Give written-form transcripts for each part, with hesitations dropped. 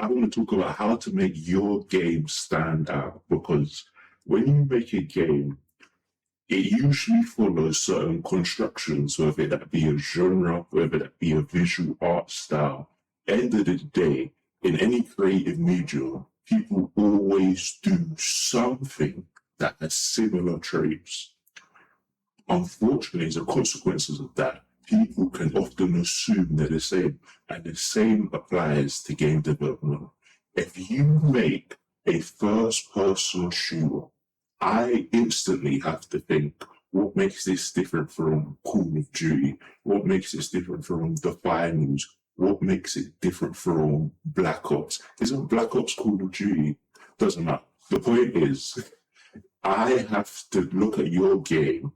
I want to talk about how to make your game stand out because when you make a game, it usually follows certain constructions, whether that be a genre, whether that be a visual art style. End of the day, in any creative medium, people always do something that has similar traits. Unfortunately, as a consequences of that, people can often assume they're the same, and the same applies to game development. If you make a first person shooter, I instantly have to think, what makes this different from Call of Duty? What makes this different from the Finals? What makes it different from Black Ops? Isn't Black Ops Call of Duty? Doesn't matter. The point is, I have to look at your game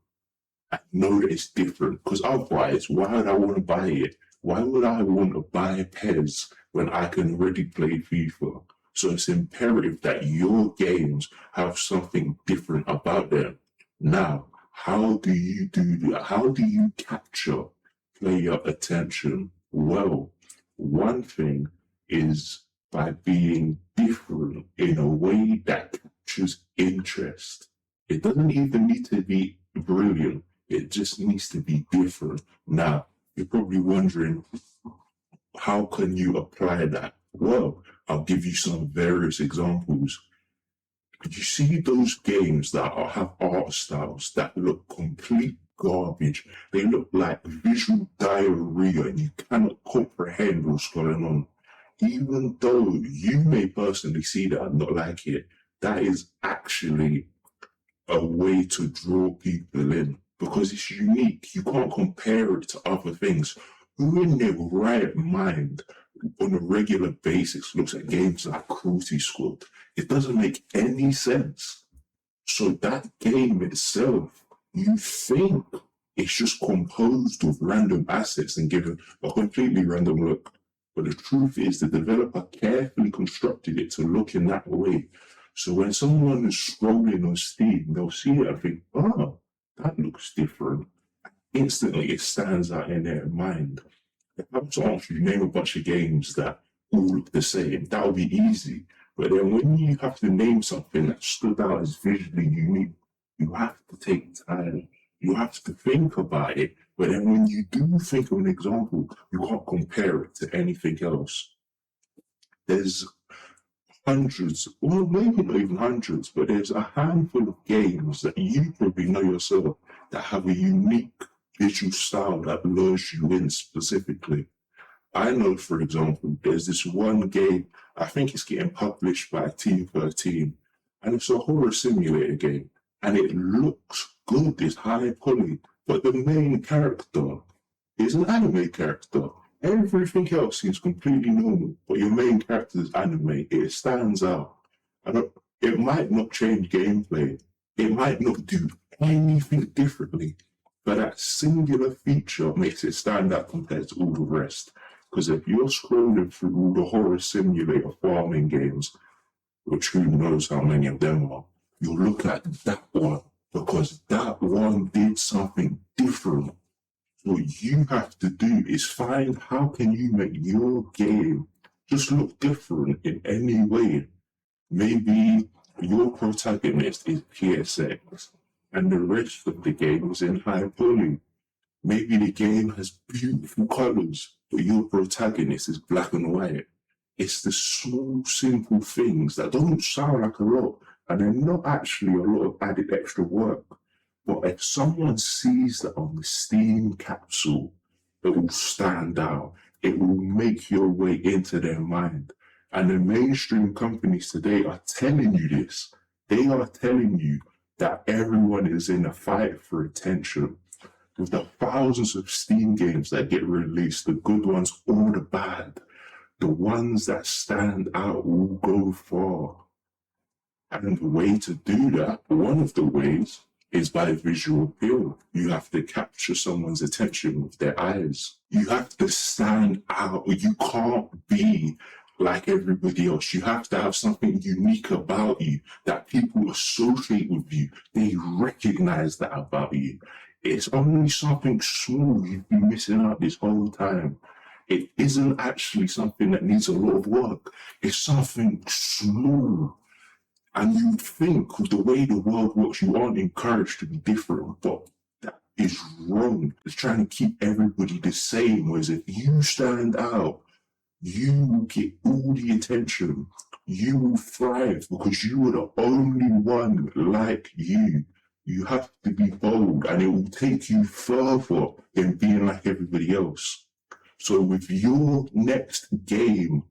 and know that it's different. Because otherwise, why would I want to buy it? Why would I want to buy PES when I can already play FIFA? So it's imperative that your games have something different about them. Now, how do you do that? How do you capture player attention? Well, one thing is by being different in a way that captures interest. It doesn't even need to be brilliant. It just needs to be different. Now, you're probably wondering, how can you apply that? Well, I'll give you some various examples. You see those games that have art styles that look complete garbage. They look like visual diarrhea and you cannot comprehend what's going on. Even though you may personally see that and not like it, that is actually a way to draw people in because it's unique. You can't compare it to other things. Who in their right mind on a regular basis looks at games like Cruelty Squad? It doesn't make any sense. So that game itself, you think it's just composed of random assets and given a completely random look. But the truth is the developer carefully constructed it to look in that way. So when someone is scrolling on Steam, they'll see it and think, oh, that looks different. Instantly, it stands out in their mind. If I was to ask you, name a bunch of games that all look the same, that would be easy. But then when you have to name something that stood out as visually unique, you have to take time. You have to think about it. But then when you do think of an example, you can't compare it to anything else. There's hundreds, well, maybe not even hundreds, but there's a handful of games that you probably know yourself that have a unique visual style that lures you in specifically. I know, for example, there's this one game, I think it's getting published by Team 13, and it's a horror simulator game, and it looks good, it's high poly, but the main character is an anime character. Everything else seems completely normal, but your main character is anime. It stands out. And it might not change gameplay. It might not do anything differently, but that singular feature makes it stand out compared to all the rest. Because if you're scrolling through all the horror simulator farming games, which who knows how many of them are, you'll look at that one because that one did something different. What you have to do is find how can you make your game just look different in any way. Maybe your protagonist is PSX and the rest of the game is in high poly. Maybe the game has beautiful colors, but your protagonist is black and white. It's the small, simple things that don't sound like a lot, and they're not actually a lot of added extra work. But if someone sees that on the Steam capsule, it will stand out. It will make your way into their mind. And the mainstream companies today are telling you this. They are telling you that everyone is in a fight for attention. With the thousands of Steam games that get released, the good ones or the bad, the ones that stand out will go far. And the way to do that, one of the ways, is by visual appeal. You have to capture someone's attention with their eyes. You have to stand out. You can't be like everybody else. You have to have something unique about you that people associate with you. They recognize that about you. It's only something small you've been missing out this whole time. it isn't actually something that needs a lot of work. It's something small. And you think with the way the world works, you aren't encouraged to be different, but that is wrong. It's trying to keep everybody the same, whereas if you stand out, you will get all the attention. You will thrive because you are the only one like you. You have to be bold and it will take you further than being like everybody else. So with your next game,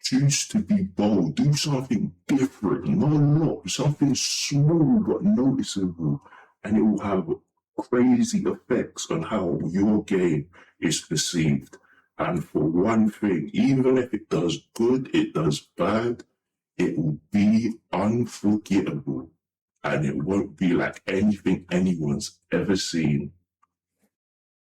choose to be bold. Do something different. Not something small but noticeable. And it will have crazy effects on how your game is perceived. And for one thing, even if it does good, it does bad, it will be unforgettable. And it won't be like anything anyone's ever seen.